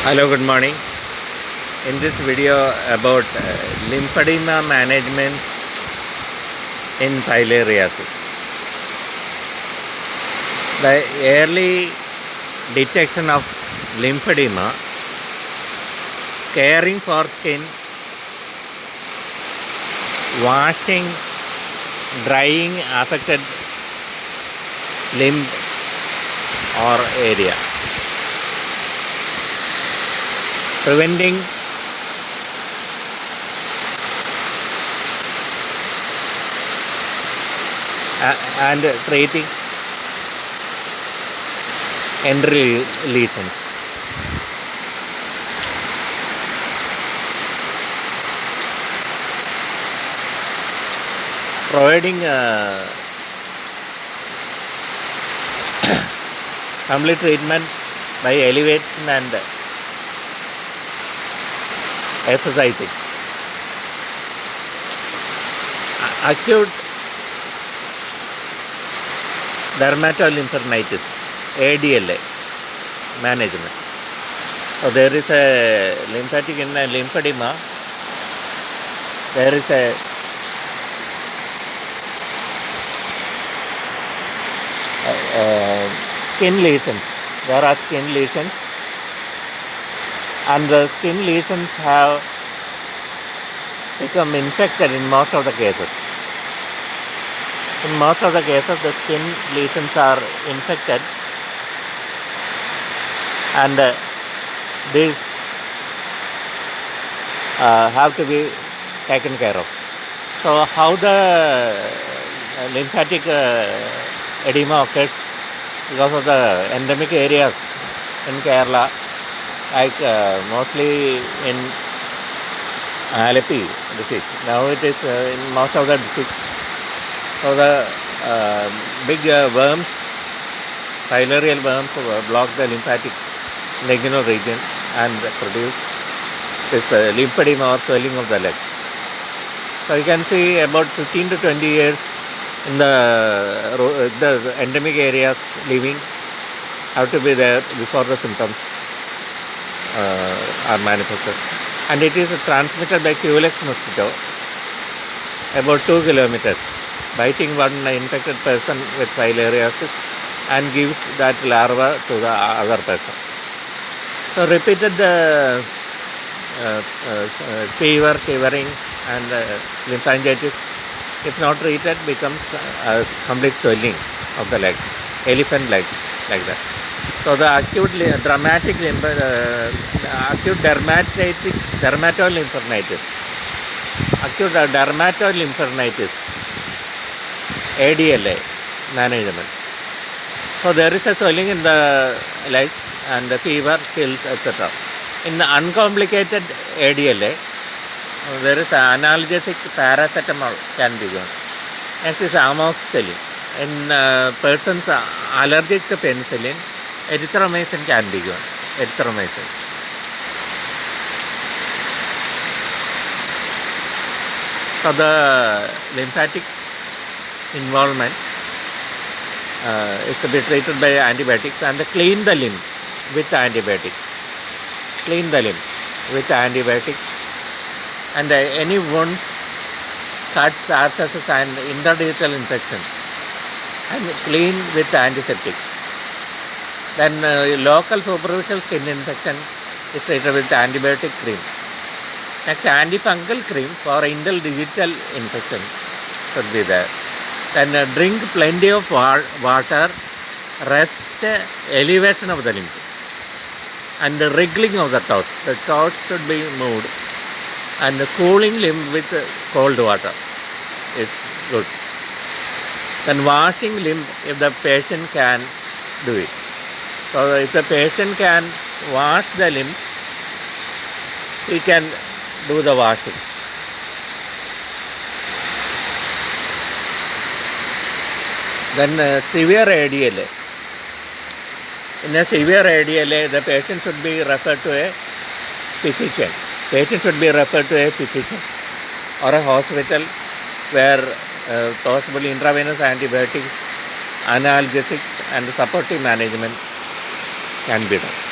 Hello, good morning. In this video about lymphedema management in filariasis. The early detection of lymphedema, caring for skin, washing, drying affected limb or area, preventing and treating end lesions. Providing complete treatment by elevation and exercising. Acute dermatolymphadenitis, ADLA management. So there is a lymphatic lymphedema. There is a skin lesions. There are skin lesions, and the skin lesions have become infected in most of the cases. In most of the cases, the skin lesions are infected, and these have to be taken care of. So, how the lymphatic edema occurs? Because of the endemic areas in Kerala, like mostly in Alleppey district. Now it is in most of the districts. So the big worms, filarial worms, block the lymphatic linguinal region and produce this lymphedema or swelling of the leg. So you can see about 15 to 20 years in the endemic areas living have to be there before the symptoms are manifested. And it is transmitted by Culex mosquito about 2 kilometers, biting one infected person with filariasis and gives that larva to the other person. So repeated fever, shivering and lymphangitis, if not treated, becomes complete swelling of the leg, elephant leg, like that. So the acute dermatolymphadenitis, ADLA management. So there is a swelling in the legs and the fever, chills, etc. In the uncomplicated ADLA, there is analgesic paracetamol can be given. Next is amoxicillin. In persons allergic to penicillin, erythromycin can be given. Erythromycin. So the lymphatic involvement is to be treated by antibiotics and clean the limb with antibiotics. Clean the limb with antibiotics. And any wounds, cuts, abscesses and interdigital infection, and clean with antiseptic. Then local superficial skin infection is treated with antibiotic cream. Next, antifungal cream for interdigital infection should be there. Then drink plenty of water, rest, elevation of the lymph, and the wriggling of the toes. The toes should be moved. And cooling limb with cold water is good. Then washing limb if the patient can do it. So if the patient can wash the limb, he can do the washing. Then severe ADLA. In a severe ADLA, the patient should be referred to a physician. Patient should be referred to a physician or a hospital where possibly intravenous antibiotics, analgesics and supportive management can be done.